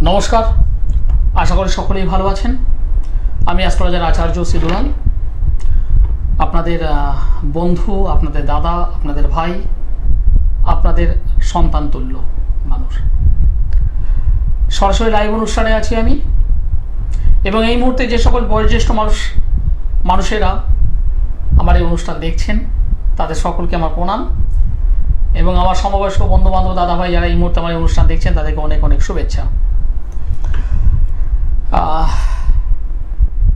নমস্কার, আশা করি সকলেই ভালো আছেন। আমি অ্যাস্ট্রোলজার আচার্য সিদুলাল, আপনাদের বন্ধু, আপনাদের দাদা, আপনাদের ভাই, আপনাদের সন্তান তুল্য মানুষ। সরাসরি লাইভ অনুষ্ঠানে আছি আমি, এবং এই মুহূর্তে যে সকল বয়োজ্যেষ্ঠ মানুষেরা আমার এই অনুষ্ঠান দেখছেন তাদের সকলকে আমার প্রণাম, এবং আমার সমবয়স্ক বন্ধু বান্ধব দাদা ভাই যারা এই মুহূর্তে আমার এই অনুষ্ঠান দেখছেন তাদেরকে অনেক অনেক শুভেচ্ছা।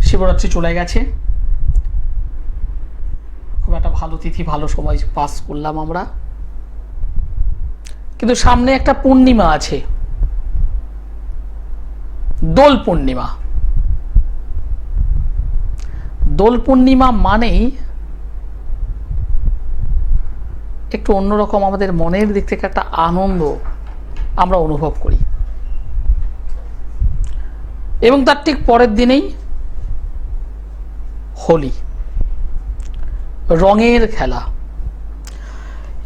শিবরাত্রি চলে গেছে, খুব একটা ভালো তিথি, ভালো সময় পাস করলাম আমরা, কিন্তু সামনে একটা পূর্ণিমা আছে, দোল পূর্ণিমা। দোল পূর্ণিমা মানেই একটু অন্যরকম, আমাদের মনের দিক থেকে একটা আনন্দ আমরা অনুভব করি, এবং তার ঠিক পরের দিনেই হোলি, রঙের খেলা,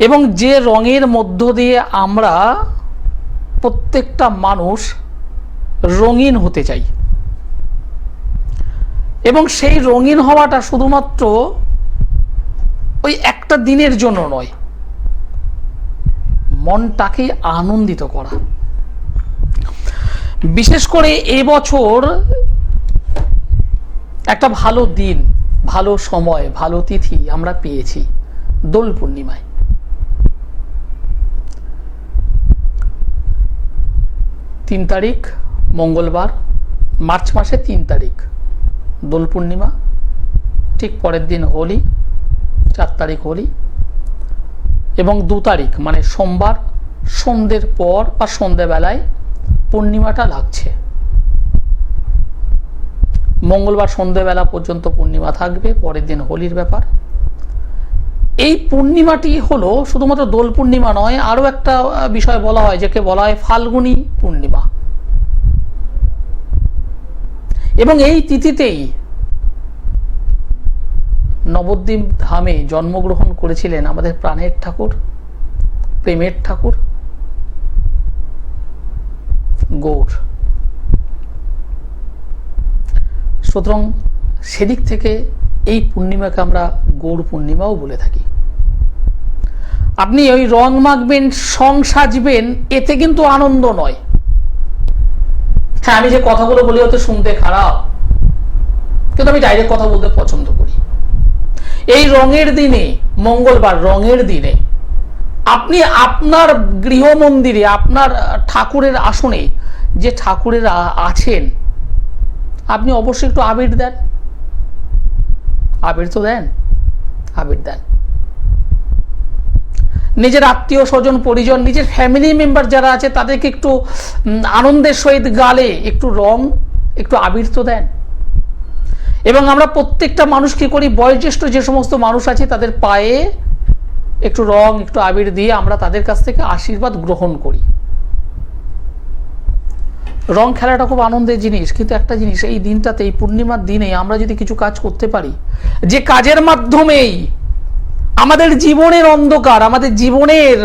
এবং যে রঙের মধ্য দিয়ে আমরা প্রত্যেকটা মানুষ রঙিন হতে চাই, এবং সেই রঙিন হওয়াটা শুধুমাত্র ওই একটা দিনের জন্য নয়, মনটাকে আনন্দিত করা। বিশেষ করে এবছর একটা ভালো দিন, ভালো সময়, ভালো তিথি আমরা পেয়েছি দোল পূর্ণিমায়। তিন তারিখ মঙ্গলবার, মার্চ মাসের 3 তারিখ দোল পূর্ণিমা, ঠিক পরের দিন হোলি, 4 তারিখ হোলি, এবং 2 তারিখ মানে সোমবার সন্ধ্যের পর বা সন্ধ্যেবেলায় পূর্ণিমাটা লাগছে। মঙ্গলবার সন্ধ্যেবেলা পর্যন্ত পূর্ণিমা থাকবে, পরের দিন হোলির ব্যাপার। এই পূর্ণিমাটি হলো শুধুমাত্র দোল পূর্ণিমা নয়, আরো একটা বিষয় বলা হয়, যাকে বলা হয় ফাল্গুনী পূর্ণিমা। এবং এই তিথিতেই নবদ্বীপ ধামে জন্মগ্রহণ করেছিলেন আমাদের প্রাণের ঠাকুর, প্রেমের ঠাকুর গৌর। সুতরাং সেদিক থেকে এই পূর্ণিমাকে আমরা গৌর পূর্ণিমাও বলে থাকি। আপনি ওই রং মাখবেন, সং সাজবেন, এতে কিন্তু আনন্দ নয়। হ্যাঁ, আমি যে কথাগুলো বলি হয়তো শুনতে খারাপ, কিন্তু আমি ডাইরেক্ট কথা বলতে পছন্দ করি। এই রঙের দিনে, মঙ্গলবার রঙের দিনে, আপনি আপনার গৃহ মন্দিরে, আপনার ঠাকুরের আসনে যে ঠাকুরেরা আছেন, আপনি অবশ্যই একটু আবির দেন। আবির তো দেন, আবির দেন। নিজের আত্মীয় স্বজন পরিজন, নিজের ফ্যামিলি মেম্বার যারা আছে তাদেরকে একটু আনন্দের সহিত গালে একটু রং, একটু আবির তো দেন। এবং আমরা প্রত্যেকটা মানুষ কি করি, বয়োজ্যেষ্ঠ যে সমস্ত মানুষ আছে তাদের পায়ে একটু রং, একটু আবির দিয়ে আমরা তাদের কাছ থেকে আশীর্বাদ গ্রহণ করি। রং খেলাটা খুব আনন্দের জিনিস, কিন্তু একটা জিনিস, এই দিনটাতে, এই পূর্ণিমার দিনে আমরা যদি কিছু কাজ করতে পারি, যে কাজের মাধ্যমেই আমাদের জীবনের অন্ধকার, আমাদের জীবনের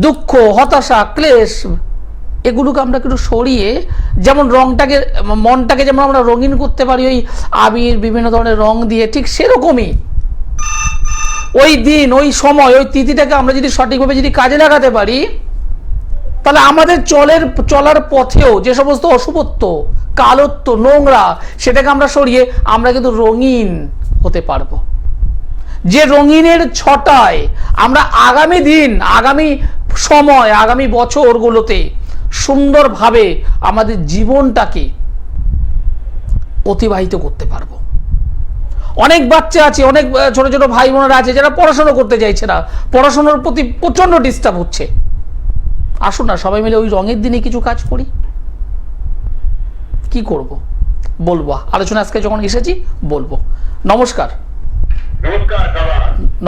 দুঃখ, হতাশা, ক্লেশ, এগুলোকে আমরা একটু সরিয়ে, যেমন রংটাকে, মনটাকে যেমন আমরা রঙিন করতে পারি ওই আবির, বিভিন্ন ধরনের রং দিয়ে, ঠিক সেরকমই ওই দিন, ওই সময়, ওই তিথিটাকে আমরা যদি সঠিকভাবে যদি কাজে লাগাতে পারি, তাহলে আমাদের চলার পথেও যে সমস্ত অশুভত্ব, কালত্ব, নোংরা, সেটাকে আমরা সরিয়ে আমরা কিন্তু রঙিন হতে পারবো। যে রঙিনের ছটায় আমরা আগামী দিন, আগামী সময়, আগামী বছরগুলোতে সুন্দরভাবে আমাদের জীবনটাকে অতিবাহিত করতে পারবো। অনেক বাচ্চা আছে, অনেক ছোট ছোট ভাই বোনেরা আছে যারা পড়াশোনা করতে চাইছে না, পড়াশোনার প্রতি প্রচন্ড ডিস্টার্ব হচ্ছে। আসুন না সবাই মিলে ওই রঙের দিনে কিছু কাজ করি। কি করব বলবো, আলোচনা আজকে যখন এসেছি বলবো। নমস্কার।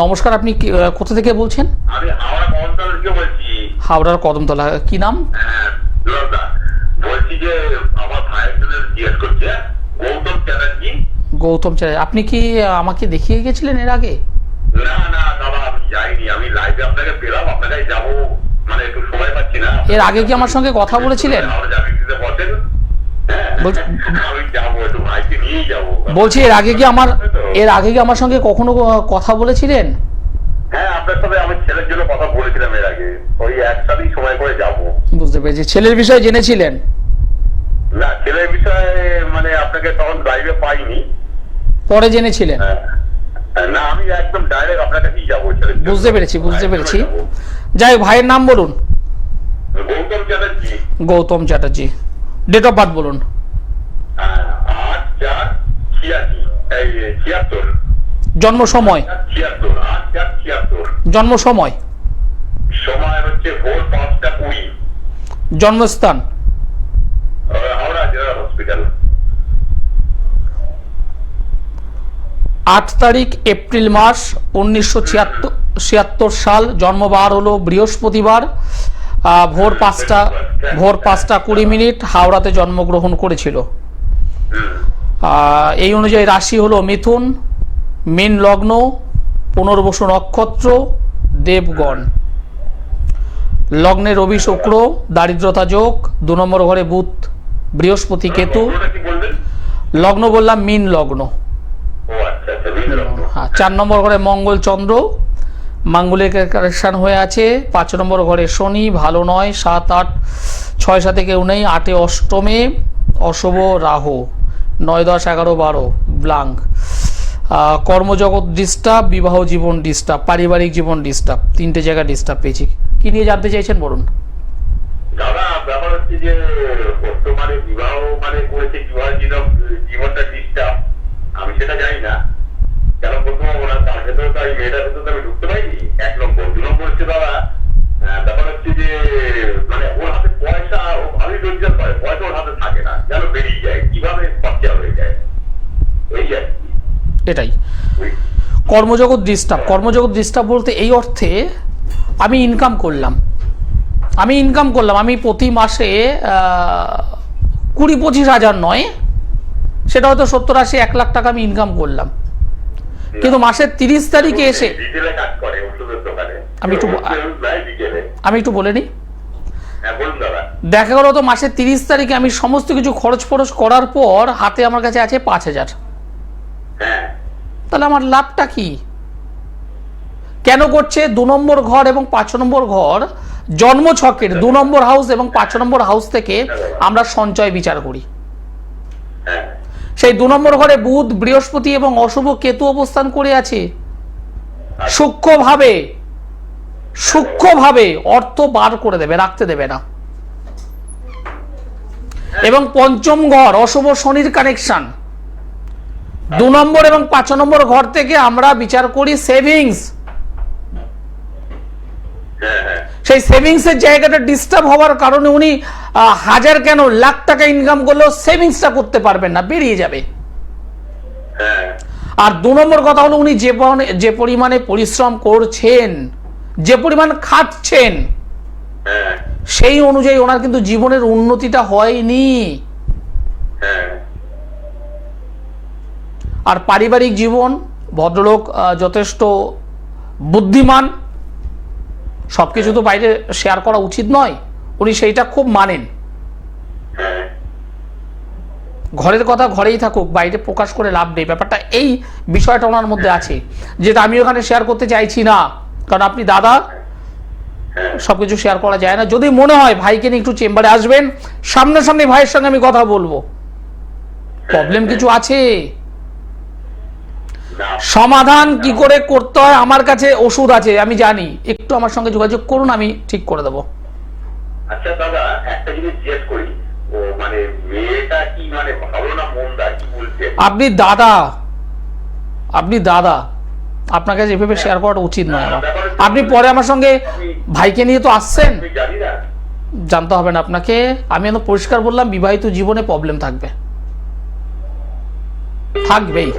নমস্কার, আপনি কোথা থেকে বলছেন? আমি হাওড়া কদমতলা থেকে বলছি। হাওড়ার কদমতলা, কি নাম? বলছি যে আমার ভাইয়ের জন্য জিজ্ঞেস করছে, গৌতম চ্যাটার্জি। গৌতম চ্যাটার্জি, আপনি কি আমাকে দেখিয়ে গেছিলেন এর আগে? না না দাদা, আমি যাইনি, আমি লাইভে আপনাকে পেলাম, আপনাকে যাবো মানে একটু সময় পাচ্ছি না। এর আগে কি আমার সঙ্গে কথা বলেছিলেন? আমরা জামিন দিতে বসেন, আমি যাবো, একটু ভাইকে নিয়েই যাবো। বলছি এর আগে কি আমার সঙ্গে কখনো কথা বলেছিলেন? হ্যাঁ, আপনার সাথে আমার ছেলের জন্য কথা বলেছিলাম এর আগে, ওই একসাথেই সময় করে যাবো। বুঝতে পেরেছি। ছেলের বিষয়ে জেনেছিলেন? না, ছেলের বিষয়ে মানে আপনাকে তখন লাইভে পাইনি, পরে জেনেছিলেন? না আমি একদম ডাইরেক্ট আপনার কাছেই যাবো ছেলের জন্য। বুঝতে পেরেছি। যাবো। যাই হোক, ভাইয়ের নাম বলুন। Gautam Chatterjee. Gautam Chatterjee. Date of birth বলুন। 8/4/76। জন্ম সময়? 8/4/76। জন্ম সময়? সময় হচ্ছে ভোর 5টা 20। জন্মস্থান? Howrah general hospital. 8 তারিখ এপ্রিল মাস 1976 সাল। জন্মবার হলো বৃহস্পতিবার। ভোর 5:20 হাওড়াতে জন্মগ্রহণ করেছিল। এই অনুযায়ী রাশি হলো মিথুন, মীন লগ্ন, পুনর্বসু নক্ষত্র, দেবগণ। লগ্নে রবি শুক্র, দারিদ্রতা যোগ। 2 নম্বর ঘরে বুধ বৃহস্পতি কেতু। লগ্ন বললাম মীন লগ্ন। 4 নম্বর ঘরে মঙ্গল চন্দ্র, মাঙ্গলিক কারেকশন হয়ে আছে। 5 নম্বর ঘরে শনি, ভালো নয়। 7, 8, 6, 7 কেউ নেই। 8 অষ্টমে অশুভ রাহু। 9, 10, 11, 12 ব্লাঙ্ক। কর্মজগৎ ডিস্টার্ব, বিবাহ জীবন ডিস্টার্ব, পারিবারিক জীবন ডিস্টার্ব। 3টে জায়গা ডিস্টার্ব পেয়েছি। কি নিয়ে জানতে চাইছেন বলুন। দাদা, ব্যাপার হচ্ছে যে বর্তমানে বিবাহ মানে করেছে, জীবনটা ডিস্টার্ব। আমি সেটা জানি না কেন বলবো না, তার ভেতরে তো এই মেয়েটার ভেতরে তো আমি ঢুকতে পারিনি। 1 নম্বর। 2 নম্বর হচ্ছে দাদা, ব্যাপার হচ্ছে যে মানে ওর হাতে পয়সা, ও ভালোই রোজগার করে, পয়সা ওর হাতে থাকে না, যেন বেরিয়ে যায়, কিভাবে খরচা হয়ে যায়, এই আর কি। এটাই কর্মজগৎ ডিস্টার্ব বলতে এই অর্থে আমি ইনকাম করলাম, আমি প্রতি মাসে 20-25 হাজার নয়, সেটা হয়তো 70-80 1 লাখ টাকা আমি ইনকাম করলাম, কিন্তু মাসের 30 তারিখে এসে আমি একটু বলে নিই। দেখা গেল তো মাসের 30 তারিখে আমি সমস্ত কিছু খরচ করার পর হাতে আমার কাছে আছে 5,000। তাহলে আমার লাভটা কি? কেন করছে? 2 নম্বর ঘর এবং 5 নম্বর ঘর জন্ম ছকের 2 নম্বর হাউস এবং 5 নম্বর হাউস থেকে আমরা সঞ্চয় বিচার করি। সেই 2 নম্বর ঘরে বুধ, বৃহস্পতি এবং অশুভ কেতু অবস্থান করে আছে। সূক্ষ্মভাবে অর্থ বার করে দেবে, রাখতে দেবে না। এবং 5ম ঘর অশুভ শনির কানেকশন। 2 নম্বর এবং 5 নম্বর ঘর থেকে আমরা বিচার করি সেভিংস। সেই সেভিংস এর জায়গাটা ডিস্টার্ব হওয়ার কারণে উনি 1000 কেন লাখ টাকা ইনকাম করলেও সেভিংসটা করতে পারবেন না, বেরিয়ে যাবে। আর 2 নম্বর কথা হলো উনি যে পরিমাণে পরিশ্রম করছেন, যে পরিমাণ খাটছেন, সেই অনুযায়ী ওনার কিন্তু জীবনের উন্নতিটা হয়নি। আর পারিবারিক জীবন, ভদ্রলোক যথেষ্ট বুদ্ধিমান, সবকিছু তো বাইরে শেয়ার করা উচিত নয়, উনি সেইটা খুব মানেন। ঘরের কথা ঘরেই থাকুক, বাইরে প্রকাশ করে লাভ নেই, ব্যাপারটা এই বিষয়টা ওনার মধ্যে আছে, যেটা আমি ওখানে শেয়ার করতে চাইছি না, কারণ আপনি দাদা, সবকিছু শেয়ার করা যায় না। যদি মনে হয় ভাইকে নিয়ে একটু চেম্বারে আসবেন, সামনাসামনি ভাইয়ের সঙ্গে আমি কথা বলবো, প্রবলেম কিছু আছে, সমাধান কি করে করতে হয় আমার কাছে ওষুধ আছে, আমি জানি। একটু আমার সঙ্গে যোগাযোগ করুন, আমি ঠিক করে দেবো। আচ্ছা দাদা, একটা জিনিস জিজ্ঞেস করি, ও মানে মেয়েটা কি মানে ভালো না মন্দা, কি বলছে? আপনি দাদা, আপনার কাছে এভাবে শেয়ার করাটা উচিত নয়। আপনি পরে আমার সঙ্গে ভাইকে নিয়ে তো আসছেন, জানতে হবে না আপনাকে। আমি একদম পরিষ্কার বললাম, বিবাহিত জীবনে প্রবলেম থাকবেই।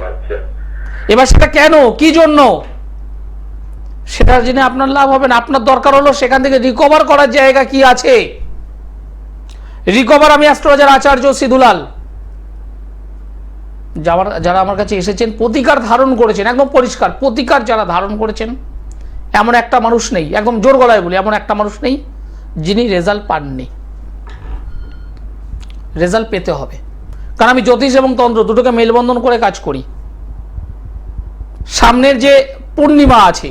এবার সেটা কেন, কি জন্য, সেটা জেনে আপনার লাভ হবে না। আপনার দরকার হলো সেখান থেকে রিকভার করার জায়গা কি আছে। রিকভার আমি অ্যাস্ট্রোলজার আচার্য সিধুলাল, যারা আমার কাছে এসেছেন প্রতিকার ধারণ করেছেন, একদম পরিষ্কার প্রতিকার যারা ধারণ করেছেন, এমন একটা মানুষ নেই, একদম জোর গলায় বলি, এমন একটা মানুষ নেই যিনি রেজাল্ট পাননি। রেজাল্ট পেতে হবে। কারণ আমি জ্যোতিষ এবং তন্ত্র দুটোকে মেলবন্ধন করে কাজ করি। সামনের যে পূর্ণিমা আছে,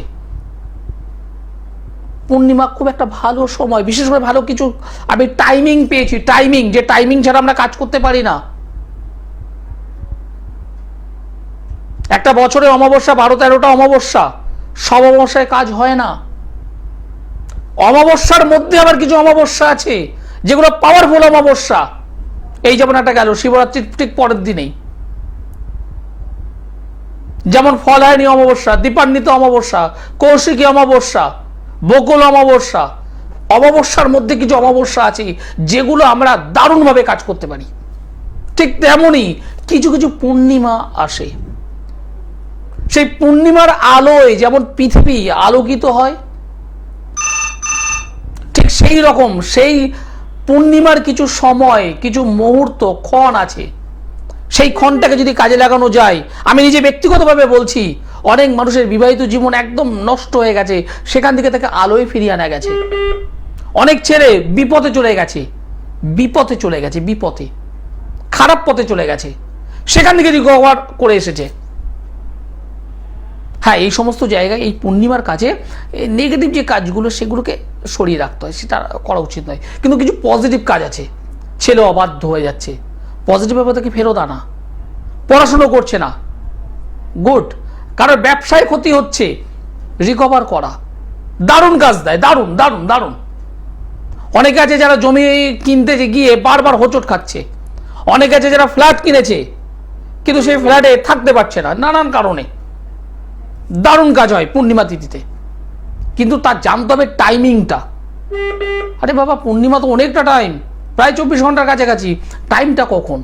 পূর্ণিমা খুব একটা ভালো সময়, বিশেষ করে ভালো কিছু আমি টাইমিং পেয়েছি, টাইমিং, যে টাইমিং ছাড়া আমরা কাজ করতে পারি না। একটা বছরে অমাবস্যা 12-13টা অমাবস্যা, সব অমাবস্যায় কাজ হয় না। অমাবস্যার মধ্যে আবার কিছু অমাবস্যা আছে যেগুলো পাওয়ারফুল অমাবস্যা। এই যেমন একটা গেল শিবরাত্রির ঠিক পরের দিনেই, যেমন ফলহারিণী অমাবস্যা, দীপান্বিত অমাবস্যা, কৌশিকী অমাবস্যা, বকুল অমাবস্যা। অমাবস্যার মধ্যে কিছু অমাবস্যা আছে যেগুলো আমরা দারুণভাবে কাজ করতে পারি। ঠিক তেমনই কিছু কিছু পূর্ণিমা আসে, সেই পূর্ণিমার আলোয় যেমন পৃথিবী আলোকিত হয়, ঠিক সেই রকম সেই পূর্ণিমার কিছু সময়, কিছু মুহূর্ত, ক্ষণ আছে, সেই ক্ষণটাকে যদি কাজে লাগানো যায়। আমি নিজে ব্যক্তিগতভাবে বলছি, অনেক মানুষের বিবাহিত জীবন একদম নষ্ট হয়ে গেছে, সেখান থেকে তাকে আলোয় ফিরিয়ে আনা গেছে। অনেক ছেলে বিপথে চলে গেছে, বিপথে চলে গেছে, বিপথে খারাপ পথে চলে গেছে, সেখান থেকে রিকভার করে এসেছে। হ্যাঁ, এই সমস্ত জায়গায় এই পূর্ণিমার কাজে নেগেটিভ যে কাজগুলো সেগুলোকে সরিয়ে রাখতে হয়, সেটা করা উচিত নয়। কিন্তু কিছু পজিটিভ কাজ আছে, ছেলে অবাধ্য হয়ে যাচ্ছে, পজিটিভ ভাবে তাকে ফেরত আনা, পড়াশুনো করছে না, গুড, কারোর ব্যবসায় ক্ষতি হচ্ছে, রিকভার করা, দারুণ কাজ দেয়, দারুণ দারুণ দারুণ। অনেকে আছে যারা জমি কিনতে গিয়ে বারবার হোঁচট খাচ্ছে, অনেকে আছে যারা ফ্ল্যাট কিনেছে কিন্তু সেই ফ্ল্যাটে থাকতে পারছে না নানান কারণে। দারুণ কাজ হয় পূর্ণিমা তিথিতে, কিন্তু তার জানতে হবে টাইমিংটা। আরে বাবা, পূর্ণিমা তো অনেকটা টাইম, প্রায় 24 ঘন্টার কাছাকাছি, টাইমটা কখন,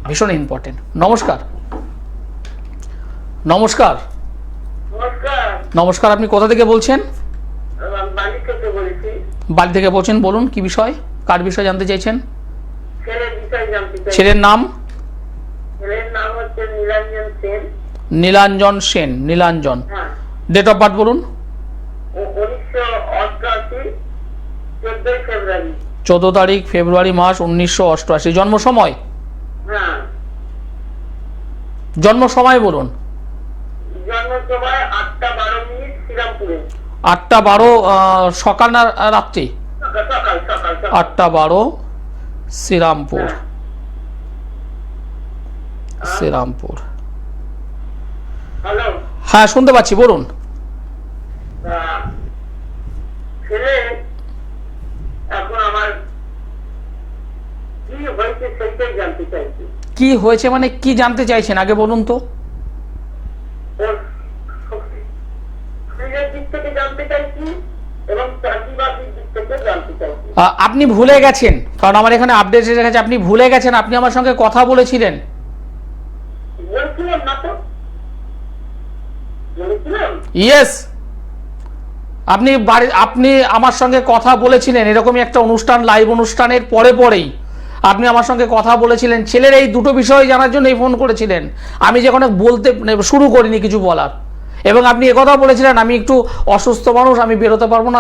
ভীষণ ইম্পর্টেন্ট। নমস্কার। নমস্কার। নমস্কার, আপনি কোথা থেকে বলছেন? বাড়ি থেকে বলছেন, বলুন কি বিষয়, কার বিষয় জানতে চাইছেন? ছেলের নাম? Nilanjan Sen. Nilanjan, date of birth বলুন। 14 তারিখ ফেব্রুয়ারি মাস 1988। জন্ম সময়? জন্ম সময় বলুন। 8:12 সকাল না রাত্রি? 8:12 শ্রীরামপুর। শ্রীরামপুর, হ্যাঁ শুনতে পাচ্ছি, বলুন। কি হয়েছে মানে কি জানতে চাইছেন আগে বলুন তো? আপনি ভুলে গেছেন, কারণ আমার এখানে আপডেট এসে গেছে, আপনি ভুলে গেছেন, আপনি আমার সঙ্গে কথা বলেছিলেন। ইয়েস, আপনি আমার সঙ্গে কথা বলেছিলেন, এরকমই একটা অনুষ্ঠান, লাইভ অনুষ্ঠানের পরেই আপনি আমার সঙ্গে কথা বলেছিলেন, ছেলের এই দুটো বিষয় জানার জন্য ফোন করেছিলেন। আমি যখন বলতে শুরু করিনি কিছু বলার, এবং আপনি একথা বলেছিলেন আমি একটু অসুস্থ মানুষ, আমি বেরোতে পারবো না,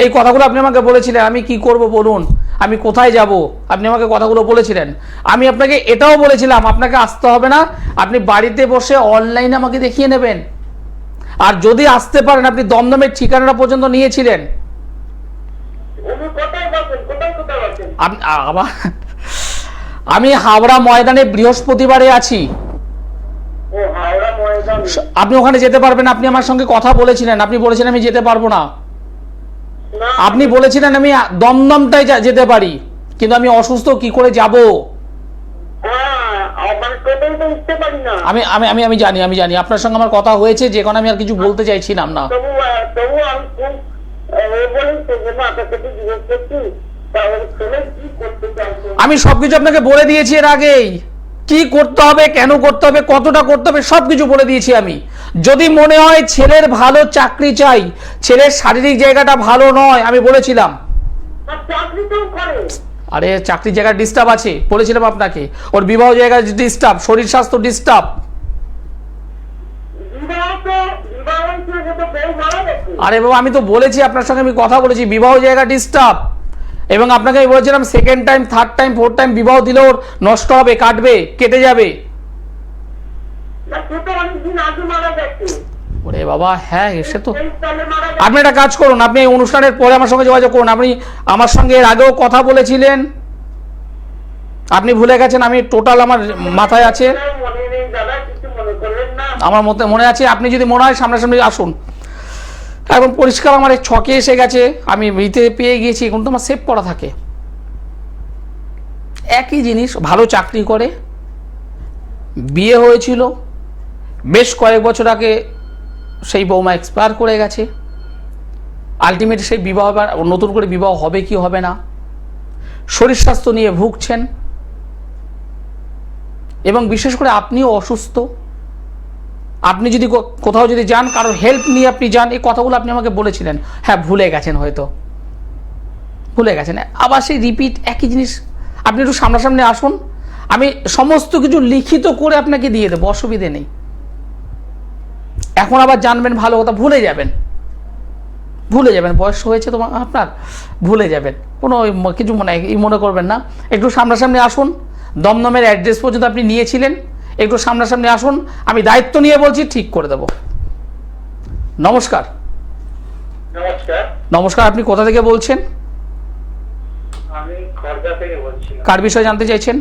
এই কথাগুলো আপনি আমাকে বলেছিলেন। আমি কি করব বলুন, আমি কোথায় যাব, আপনি আমাকে কথাগুলো বলেছিলেন। আমি আপনাকে এটাও বলেছিলাম আপনাকে আসতে হবে না, আপনি বাড়িতে বসে অনলাইনে আমাকে দেখিয়ে নেবেন, আর যদি আসতে পারেন আপনি দমদমের ঠিকানাটা পর্যন্ত নিয়েছিলেন। আমি হাওড়া ময়দানে বৃহস্পতিবারে আছি, আপনি ওখানে যেতে পারবেন? আপনি আমার সঙ্গে কথা বলেছিলেন, আপনি বলেছিলেন আমি যেতে পারবো না, আপনি বলেছিলেন আমি দমদমটাই যেতে পারি, কিন্তু আমি অসুস্থ, কি করে যাব? আমি আমি আমি আমি জানি, আমি জানি আপনার সঙ্গে আমার কথা হয়েছে, যে কারণে আমি আর কিছু বলতে চাইছিলাম না। আমি সবকিছু আপনাকে বলে দিয়েছি এর আগেই, কি করতে হবে, কেন করতে হবে, কতটা করতে হবে, সবকিছু বলে দিয়েছি আমি। যদি মনে হয় ছেলের ভালো চাকরি চাই, ছেলের শারীরিক জায়গাটা ভালো নয়, আমি বলেছিলাম। আরে চাকরির জায়গা ডিস্টার্ব আছে, বলেছিলাম আপনাকে, ওর বিবাহ জায়গা ডিস্টার্ব, শরীর স্বাস্থ্য ডিস্টার্ব। আরে বাবা, আমি তো বলেছি আপনার সঙ্গে, আমি কথা বলেছি, বিবাহ জায়গা ডিস্টার্ব, এবং আপনাকে আমি বলেছিলাম second time, third time, fourth time বিবাহ দিলে ওর নষ্ট হবে, কাটবে, কেটে যাবে। ওরে বাবা, হ্যাঁ সে তো। আপনি একটা কাজ করুন, আপনি এই অনুষ্ঠানের পরে আমার সঙ্গে যোগাযোগ করুন। আপনি আমার সঙ্গে এর আগেও কথা বলেছিলেন, আপনি ভুলে গেছেন। আমি টোটাল আমার মাথায় আছে, আমার মনে আছে। আপনি যদি মনে হয় সামনাসামনি আসুন, এখন পরিষ্কার আমার এই ছকে এসে গেছে, আমি ভিতে পেয়ে গিয়েছি, এখন তো আমার সেভ করা থাকে। একই জিনিস, ভালো চাকরি করে, বিয়ে হয়েছিল, বেশ কয়েক বছর আগে সেই বৌমা এক্সপায়ার করে গেছে। আলটিমেট সেই বিবাহ, নতুন করে বিবাহ হবে কি হবে না, শরীর স্বাস্থ্য নিয়ে ভুগছেন, এবং বিশেষ করে আপনিও অসুস্থ। আপনি যদি কোথাও যদি যান, কারোর হেল্প নিয়ে আপনি যান, এই কথাগুলো আপনি আমাকে বলেছিলেন। হ্যাঁ, ভুলে গেছেন, হয়তো ভুলে গেছেন। আবার সেই রিপিট একই জিনিস। আপনি একটু সামনাসামনি আসুন, আমি সমস্ত কিছু লিখিত করে আপনাকে দিয়ে দেবো, অসুবিধে নেই। এখন আবার জানবেন ভালো কথা, ভুলে যাবেন, ভুলে যাবেন। বয়স হয়েছে তোমার, আপনার ভুলে যাবেন, কোনো কিছু মনে করবেন না। একটু সামনাসামনি আসুন, দমদমের অ্যাড্রেস পর্যন্ত আপনি নিয়েছিলেন, একটু সামনাসামনি আসুন, আমি দায়িত্ব নিয়ে বলছি, ঠিক করে দেব। নমস্কার। নমস্কার। নমস্কার, আপনি কোথা থেকে বলছেন? আমি খড়দা থেকে বলছি। কার বিষয়ে জানতে চাইছেন?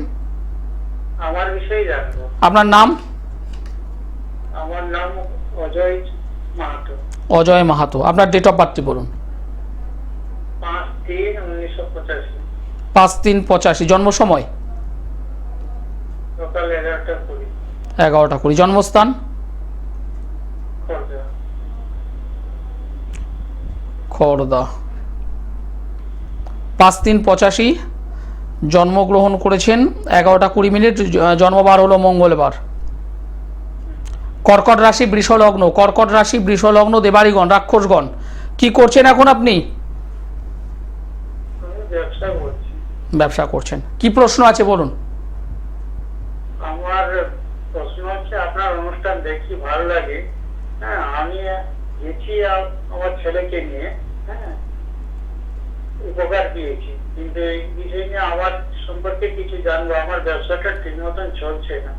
আমার বিষয়ে জানবো। আপনার নাম? আমার নাম অজয় মাহাতো। অজয় মাহাতো। আপনার ডেট অফ বার্থটি বলুন। 5/3/1985। 5/3/85। জন্ম সময়? সকাল 11:20। 11:20। জন্মস্থান? খড়দা। খড়দা। 5/3/85 জন্মগ্রহণ করেছেন। 11:20। জন্মবার হলো মঙ্গলবার। কর্কট রাশি, বৃষ লগ্ন। কর্কট রাশি, বৃষ লগ্ন, দেবাড়িগণ, রাক্ষসগণ। কি করছেন এখন আপনি? আমি ব্যবসা করছি। ব্যবসা করছেন। কি প্রশ্ন আছে বলুন। আমার প্রশ্ন হচ্ছে, আপনার অনুষ্ঠান দেখি ভালো লাগে। হ্যাঁ, আমি গেছি আমার ছেলেকে নিয়ে, হ্যাঁ, উপকার পেয়েছি, কিন্তু এই বিষয় নিয়ে আমার সম্পর্কে কিছু জানবো। আমার ব্যবসাটা ঠিক মতন চলছে না।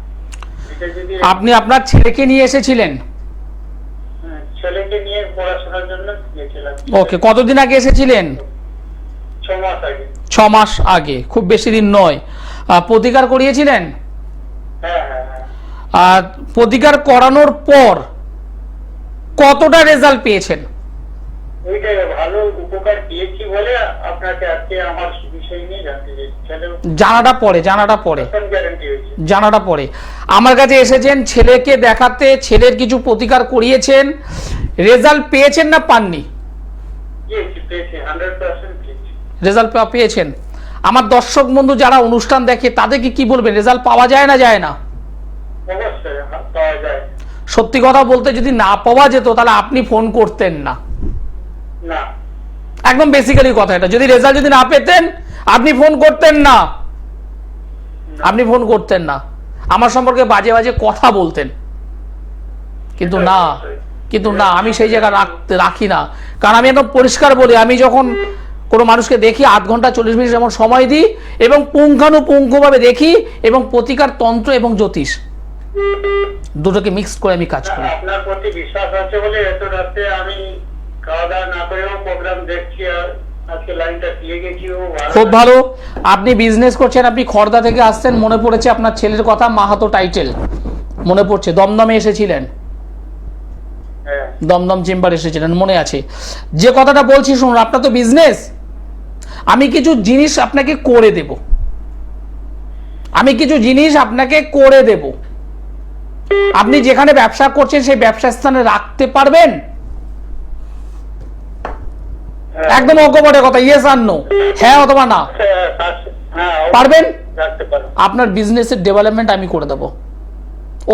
এটা যদি আপনি আপনার ছেলেকে নিয়ে এসেছিলেন? ছেলেকে নিয়ে পড়াশোনার জন্য গিয়েছিলাম। ওকে, কতদিন আগে এসেছিলেন? 6 মাস আগে। 6 মাস আগে, খুব বেশি দিন নয়। প্রতিকার করিয়েছিলেন? হ্যাঁ হ্যাঁ হ্যাঁ। আর প্রতিকার করানোর পর কতটা রেজাল্ট পেয়েছেন? ওইটাই, ভালো উপকার পেয়েছি বলে আপনাকে আজকে আমার বিষয় নিয়ে জানতে চাই। জানাটা পরে, জানাটা পরে, গ্যারান্টি হয়েছে। জানাটা পরে। আমার কাছে এসেছেন ছেলেকে দেখাতে, ছেলের কিছু প্রতিকার করিয়েছেন, রেজাল্ট পেয়েছেন না পাননি? পেয়েছি, 100% পেয়েছি। রেজাল্ট পেয়েছেন। আমার দর্শক বন্ধু যারা অনুষ্ঠান দেখে তাদেরকে কি বলবেন? রেজাল্ট পাওয়া যায় না, যায় না? অবশ্যই পাওয়া যায়। সত্যি কথা বলতে, যদি না পাওয়া যেত তাহলে আপনি ফোন করতেন না। না, একদম বেসিক্যালি কথা এটা। যদি রেজাল্ট যদি না পেতেন, আপনি ফোন করতেন না, আপনি ফোন করতেন না, আমার সম্পর্কে বাজে বাজে কথা বলতেন। কিন্তু না, কিন্তু না, আমি সেই জায়গা রাখি না। কারণ আমি একদম পরিষ্কার বলি, আমি যখন কোনো মানুষকে দেখি 8 ঘন্টা 40 মিনিট যেমন সময় দিই, এবং পুঙ্খানুপুঙ্খভাবে দেখি, এবং প্রতিকার তন্ত্র এবং জ্যোতিষ দুটোকে মিক্স করে আমি কাজ করি। আপনার প্রতি বিশ্বাস আছে বলে এত রাতে আমি খাওয়া দাওয়া না করেও প্রোগ্রাম দেখছি, আর আজকে লাইনটা দিয়ে গেছি। খুব ভালো। আপনি বিজনেস করছেন, আপনি খড়দা থেকে আসছেন, মনে পড়েছে আপনার ছেলের কথা, মাহাতো টাইটেল মনে পড়ছে। দমদমে এসেছিলেন, দমদম চেম্বার এসেছিলেন, মনে আছে। যে কথাটা বলছি শুনুন, আপনার তো বিজনেস, আমি কিছু জিনিস আপনাকে করে দেব, আমি কিছু জিনিস আপনাকে করে দেব। আপনি যেখানে ব্যবসা করছেন সেই ব্যবসা স্থানে রাখতে পারবেন? একদম অকপটে কথা, ইয়েস আর নো, হ্যাঁ অথবা না। পারবেন? আপনার বিজনেসের ডেভেলপমেন্ট আমি করে দেবো।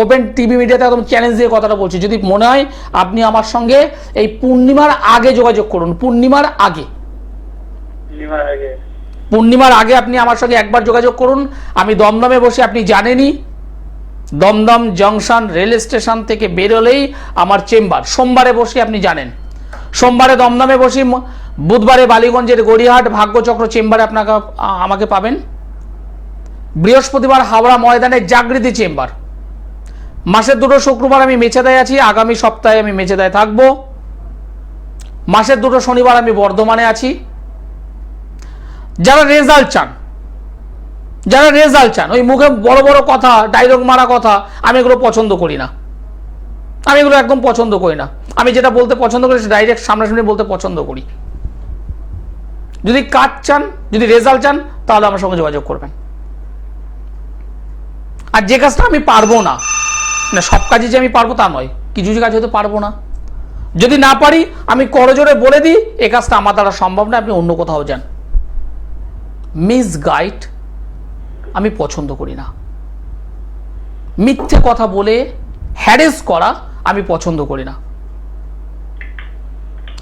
ওপেন টিভি মিডিয়াতে একদম চ্যালেঞ্জ দিয়ে কথাটা বলছি। যদি মনে হয় আপনি আমার সঙ্গে এই পূর্ণিমার আগে যোগাযোগ করুন। পূর্ণিমার আগে, পূর্ণিমার আগে আপনি আমার সঙ্গে একবার যোগাযোগ করুন। আমি দমদমে বসে, আপনি জানেনই, দমদম জংশন রেল স্টেশন থেকে বেরোলেই আমার চেম্বার। সোমবারে বসে, আপনি জানেন, সোমবারে দমদমে বসি বুধবারে বালিগঞ্জের গড়িয়াহাট ভাগ্যচক্র চেম্বারে আপনাকে আমাকে পাবেন। বৃহস্পতিবার হাওড়া ময়দানের জাগৃতি চেম্বার। মাসের 2 শুক্রবার আমি মেচেদায় আছি, আগামী সপ্তাহে আমি মেচেদায় থাকব। মাসের 2 শনিবার আমি বর্ধমানে আছি। যারা রেজাল্ট চান ওই মুখে বড় বড় কথা, ডায়লগ মারা কথা, আমি এগুলো পছন্দ করি না। আমি এগুলো একদম পছন্দ করি না। আমি যেটা বলতে পছন্দ করি সেটা ডাইরেক্ট সামনাসামনি বলতে পছন্দ করি। যদি কাজ চান, যদি রেজাল্ট চান, তাহলে আমার সঙ্গে যোগাযোগ করবেন। আর যে কাজটা আমি পারবো না, সব কাজই যে আমি পারবো তা নয়, কিছু কিছু কাজ হয়তো পারবো না। যদি না পারি আমি করজোরে বলে দিই এই কাজটা আমার দ্বারা সম্ভব না, আপনি অন্য কোথাও যান। মিসগাইড আমি পছন্দ করি না। মিথ্যে কথা বলে হ্যারেস করা আমি পছন্দ করি না।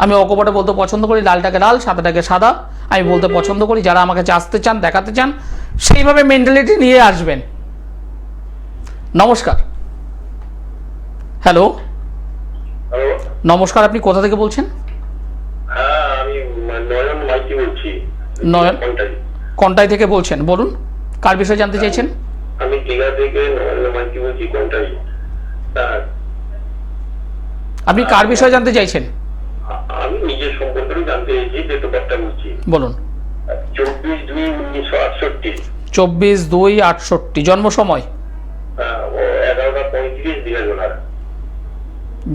আমি অকপটে বলতে পছন্দ করি, লালটাকে লাল সাদাটাকে সাদা আমি বলতে পছন্দ করি। যারা আমাকে আসতে চান, দেখাতে চান, সেইভাবে মেন্টালিটি নিয়ে আসবেন। নমস্কার। হ্যালো, নমস্কার, আপনি কোথা থেকে বলছেন? হ্যাঁ, আমি নয়ন মাইতি বলছি। নয়ন কন্টাই থেকে বলছেন, বলুন কার বিষয়ে জানতে চাইছেন? আমি টিকা থেকে নয়ন মাইতি বলছি, কন্টাই। আপনি কার বিষয়ে জানতে চাইছেন? আমি নিজের সম্পর্কে জানতে চাইছি, ডেট অফ বার্থটা বলছি। বলুন। 24/2/1968। 24/2/68। জন্ম সময়? 11:35 দিনের।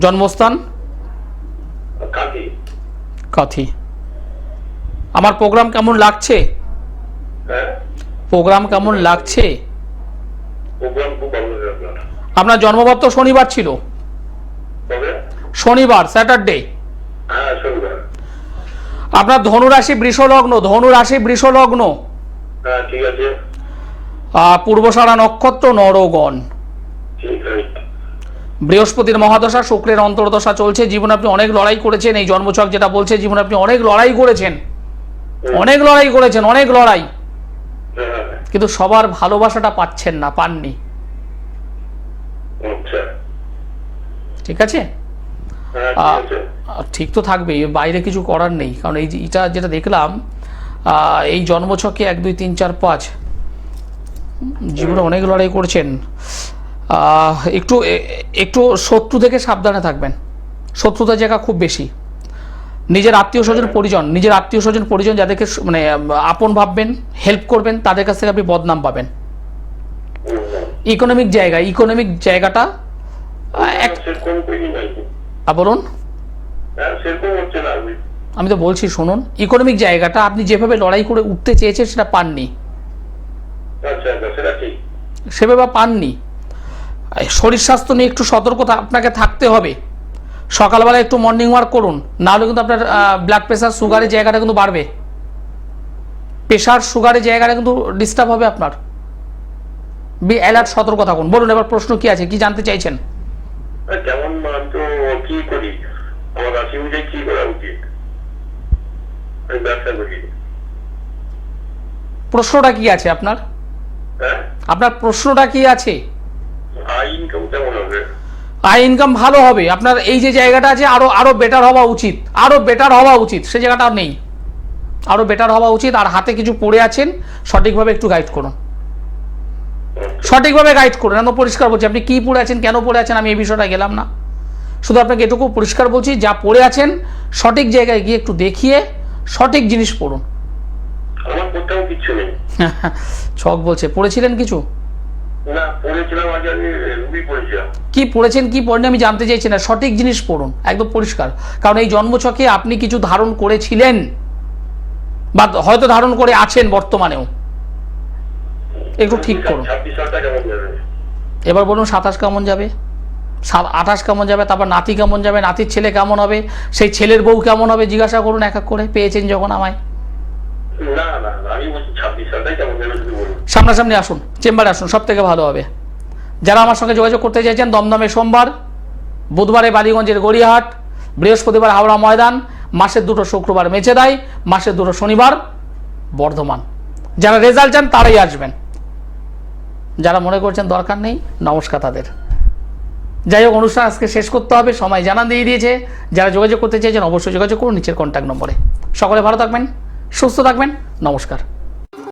জন্মস্থান? কাঁথি। কাঁথি। আমার প্রোগ্রাম কেমন লাগছে? প্রোগ্রাম কেমন লাগছে? প্রোগ্রাম খুব ভালো লাগলো। আপনার জন্মবার তো শনিবার ছিল? শনিবার, স্যাটারডে। হ্যাঁ, শনিবার। আপনার ধনুরাশি বৃষলগ্ন, হ্যাঁ, ঠিক আছে। পূর্বসারা নক্ষত্র, নরগণ। ঠিক আছে। বৃহস্পতির মহাদশা, শুক্রের অন্তর্দশা চলছে। জীবনে আপনি অনেক লড়াই করেছেন, এই জন্মছক যেটা বলছে জীবনে আপনি অনেক লড়াই করেছেন, অনেক লড়াই, কিন্তু সবার ভালোবাসাটা পাচ্ছেন না, পাননি। ঠিক আছে? ঠিক তো থাকবে, বাইরে কিছু করার নেই। কারণ এটা যেটা দেখলাম এই জন্মছকে 1 2 3 4 5 জীবনে অনেক লড়াই করছেন। একটু শত্রু থেকে সাবধানে থাকবেন। শত্রুতার জায়গা খুব বেশি। নিজের আত্মীয় স্বজন পরিজন যাদেরকে মানে আপন ভাববেন, হেল্প করবেন, তাদের কাছ থেকে আপনি বদনাম পাবেন। ইকোনমিক জায়গাটা বলুন। আমি তো বলছি শুনুন, ইকোনমিক জায়গাটা আপনি যেভাবে লড়াই করে উঠতে চেয়েছেন সেটা পাননি, সেভাবে পাননি। শরীর স্বাস্থ্য নিয়ে একটু সতর্কতা আপনাকে থাকতে হবে। সকালবেলা একটু মর্নিং ওয়াক করুন, নাহলে কিন্তু আপনার ব্লাড প্রেশার, সুগারের জায়গাটা কিন্তু বাড়বে। প্রেশার, সুগারের জায়গাটা কিন্তু ডিস্টার্ব হবে আপনার। বি অ্যালার্ট, সতর্ক থাকুন। বলুন এবার প্রশ্ন কি আছে, কি জানতে চাইছেন? যেমন তো কি করি, আমার রাশি অনুযায়ী কি করা উচিত? আমি ব্যবসা করি। প্রশ্নটা কি আছে আপনার? আপনার প্রশ্নটা কি আছে? আয় ইনকাম কেমন হবে? আয় ইনকাম ভালো হবে। আপনার এই যে জায়গাটা আছে আরো বেটার হওয়া উচিত, সে জায়গাটা নেই। আরো বেটার হওয়া উচিত। আর হাতে কিছু পড়ে আছেন, সঠিকভাবে একটু গাইড করুন, একদম পরিষ্কার বলছি। আপনি কি পড়ে আছেন, কেন পড়ে আছেন, আমি এই বিষয়টা গেলাম না। শুধু আপনাকে এটুকু পরিষ্কার বলছি, যা পড়ে আছেন সঠিক জায়গায় গিয়ে একটু দেখিয়ে সঠিক জিনিস পড়ুন। আমার কোথাও কিছু নেই। ছক বলছে পড়েছিলেন কিছু? না, পড়েছিলাম, আজ আমি রুবি পড়েছিলাম। কি পড়েছেন কি পড়েন আমি জানতে চাইছি না, সঠিক জিনিস পড়ুন, একদম পরিষ্কার। কারণ এই জন্মছকে আপনি কিছু ধারণ করেছিলেন বা হয়তো ধারণ করে আছেন বর্তমানেও, একটু ঠিক করুন। 26 সালটা কেমন যাবে? এবার বলুন 27 কেমন যাবে, 28 কেমন যাবে, তারপর নাতি কেমন যাবে, নাতির ছেলে কেমন হবে, সেই ছেলের বউ কেমন হবে, জিজ্ঞাসা করুন এক এক করে। পেয়েছেন যখন আমায়। না, আমি বলছি 26 সালটাই কেমন যাবে যদি বলুন। সামনাসামনি আসুন, চেম্বারে আসুন, সব থেকে ভালো হবে। যারা আমার সঙ্গে যোগাযোগ করতে চাইছেন, দমদমে সোমবার, বুধবারে বালিগঞ্জের গড়িয়াহাট, বৃহস্পতিবার হাওড়া ময়দান, মাসের 2 শুক্রবার মেচেদাই, মাসের 2 শনিবার বর্ধমান। যারা রেজাল্ট চান তারাই আসবেন, যারা মনে করছেন দরকার নেই, নমস্কার তাদের। যাই হোক, অনুষ্ঠান আজকে শেষ করতে হবে, সময় জানান দিয়ে দিয়েছে। যারা যোগাযোগ করতে চাইছেন অবশ্যই যোগাযোগ করুন নিচের কন্ট্যাক্ট নম্বরে। সকলে ভালো থাকবেন, সুস্থ থাকবেন, নমস্কার।